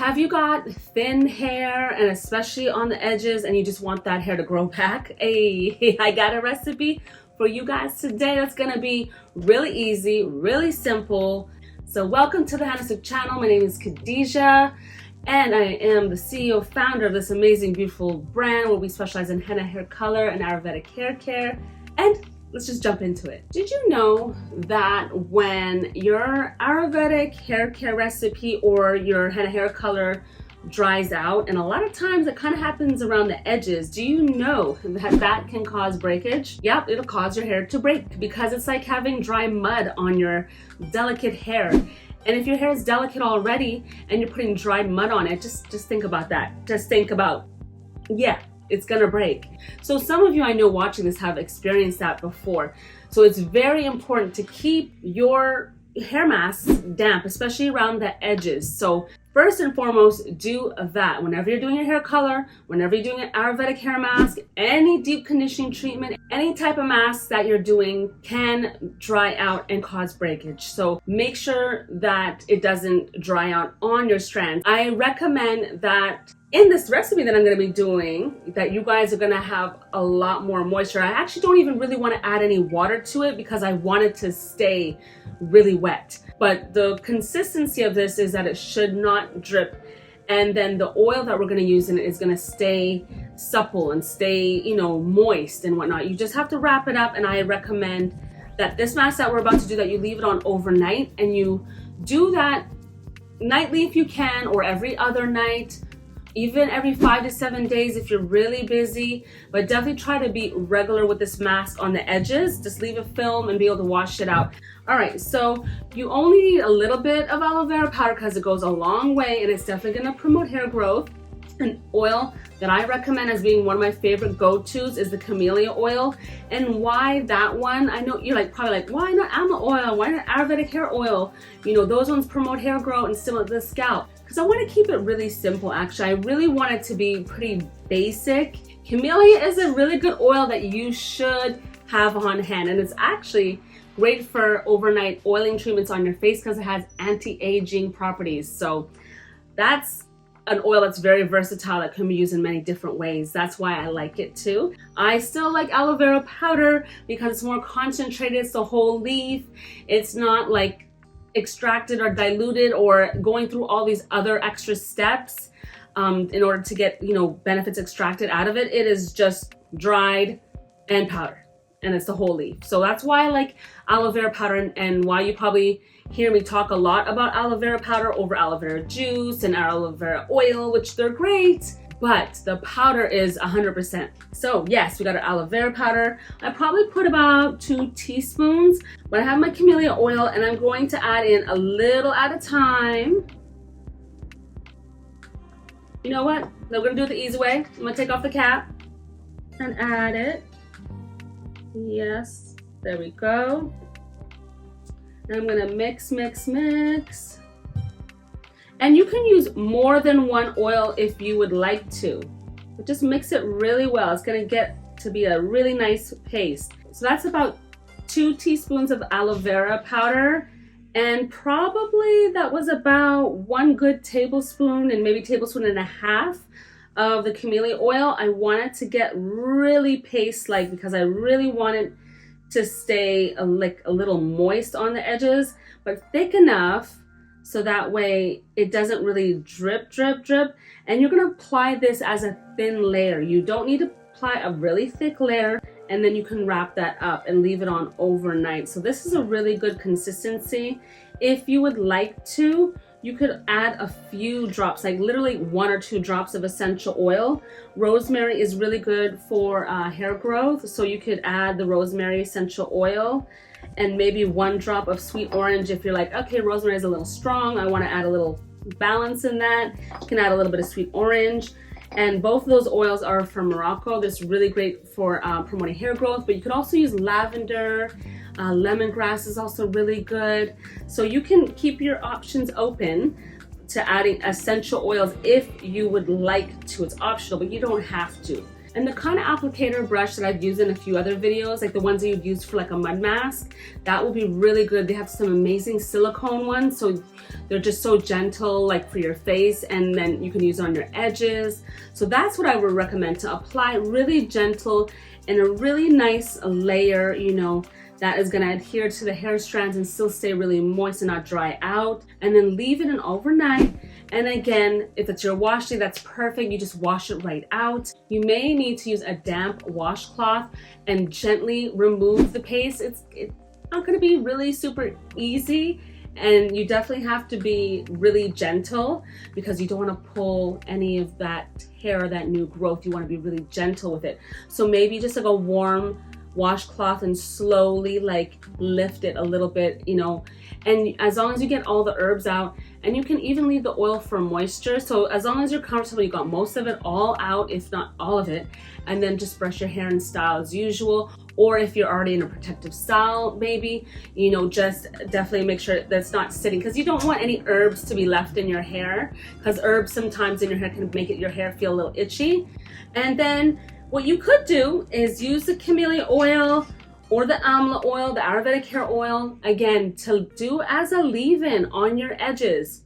Have you got thin hair, and especially on the edges, and you just want that hair to grow back? Hey, I got a recipe for you guys today that's gonna be really easy, really simple. So welcome to the Hennasooq channel. My name is Khadijah, and I am the CEO, founder of this amazing, beautiful brand where we specialize in henna hair color and Ayurvedic hair care. And let's just jump into it. Did you know that when your Ayurvedic hair care recipe or your henna hair color dries out, and a lot of times it kind of happens around the edges, do you know that that can cause breakage? Yep, it'll cause your hair to break because it's like having dry mud on your delicate hair. And if your hair is delicate already and you're putting dried mud on it, just think about that. Just think about, yeah, it's gonna break. So some of you I know watching this have experienced that before. So it's very important to keep your hair masks damp, especially around the edges. So first and foremost, do that. Whenever you're doing your hair color, whenever you're doing an Ayurvedic hair mask, any deep conditioning treatment, any type of mask that you're doing can dry out and cause breakage. So make sure that it doesn't dry out on your strands. I recommend that in this recipe that I'm going to be doing, that you guys are going to have a lot more moisture. I actually don't even really want to add any water to it because I want it to stay really wet. But the consistency of this is that it should not drip. And then the oil that we're going to use in it is going to stay supple and stay, moist and whatnot. You just have to wrap it up. And I recommend that this mask that we're about to do, that you leave it on overnight, and you do that nightly if you can, or every other night. Even every 5 to 7 days if you're really busy, but definitely try to be regular with this mask on the edges. Just leave a film and be able to wash it out. All right, so you only need a little bit of aloe vera powder because it goes a long way and it's definitely gonna promote hair growth. An oil that I recommend as being one of my favorite go-tos is the camellia oil. And why that one? I know you're probably like, why not almond oil? Why not Ayurvedic hair oil? Those ones promote hair growth and stimulate the scalp. Because I want to keep it really simple, actually. I really want it to be pretty basic. Camellia is a really good oil that you should have on hand. And it's actually great for overnight oiling treatments on your face because it has anti-aging properties. So that's an oil that's very versatile that can be used in many different ways. That's why I like it too. I still like aloe vera powder because it's more concentrated. It's the whole leaf. It's not like extracted or diluted or going through all these other extra steps in order to get benefits extracted out of it. It is just dried and powder, and it's the whole leaf. So that's why I like aloe vera powder, and why you probably hear me talk a lot about aloe vera powder over aloe vera juice and aloe vera oil, which they're great, but the powder is 100%. So yes, we got our aloe vera powder. I probably put about 2 teaspoons, but I have my camellia oil and I'm going to add in a little at a time. You know what? We're gonna do it the easy way. I'm gonna take off the cap and add it. Yes, there we go. And I'm gonna mix. And you can use more than one oil if you would like to. But just mix it really well. It's gonna get to be a really nice paste. So that's about 2 teaspoons of aloe vera powder. And probably that was about 1 good tablespoon and maybe 1.5 tablespoons of the camellia oil. I want it to get really paste-like because I really want it to stay a little moist on the edges, but thick enough so that way it doesn't really drip. And you're gonna apply this as a thin layer. You don't need to apply a really thick layer, and then you can wrap that up and leave it on overnight. So this is a really good consistency. If you would like to, you could add a few drops, like literally 1 or 2 drops of essential oil. Rosemary is really good for hair growth, so you could add the rosemary essential oil and maybe 1 drop of sweet orange if you're like, okay, rosemary is a little strong, I want to add a little balance in that. You can add a little bit of sweet orange. And both of those oils are from Morocco. This is really great for promoting hair growth, but you could also use lavender. Lemongrass is also really good. So you can keep your options open to adding essential oils if you would like to. It's optional, but you don't have to. And the kind of applicator brush that I've used in a few other videos, like the ones that you'd use for like a mud mask, that will be really good. They have some amazing silicone ones, so they're just so gentle, like for your face, and then you can use it on your edges. So that's what I would recommend, to apply really gentle and a really nice layer, you know, that is going to adhere to the hair strands and still stay really moist and not dry out. And then leave it in overnight. And again, if it's your wash day, that's perfect. You just wash it right out. You may need to use a damp washcloth and gently remove the paste. It's not going to be really super easy, and you definitely have to be really gentle because you don't want to pull any of that hair, that new growth. You want to be really gentle with it. So maybe just like a warm washcloth and slowly like lift it a little bit, you know, and as long as you get all the herbs out, and you can even leave the oil for moisture. So as long as you're comfortable, you got most of it all out, if not all of it, and then just brush your hair in style as usual. Or if you're already in a protective style, maybe, you know, just definitely make sure that's not sitting, because you don't want any herbs to be left in your hair, because herbs sometimes in your hair can make your hair feel a little itchy. And then what you could do is use the camellia oil or the amla oil, the Ayurvedic hair oil, again, to do as a leave-in on your edges.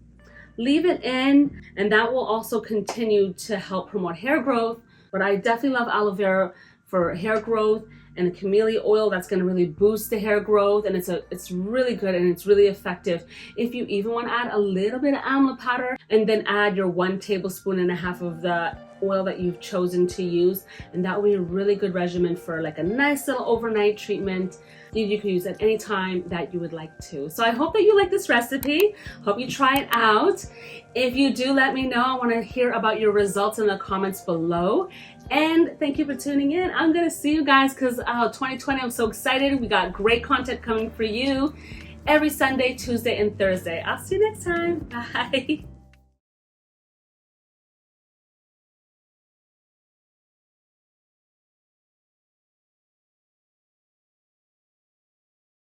Leave it in, and that will also continue to help promote hair growth. But I definitely love aloe vera for hair growth, and the camellia oil, that's going to really boost the hair growth, and it's really good and it's really effective. If you even want to add a little bit of amla powder, and then add your 1.5 tablespoons of the oil that you've chosen to use, and that will be a really good regimen for like a nice little overnight treatment. You can use at any time that you would like to. So I hope that you like this recipe. Hope you try it out. If you do, let me know. I want to hear about your results in the comments below. And thank you for tuning in. I'm gonna see you guys, because 2020, I'm so excited. We got great content coming for you every Sunday, Tuesday, and Thursday. I'll see you next time. Bye.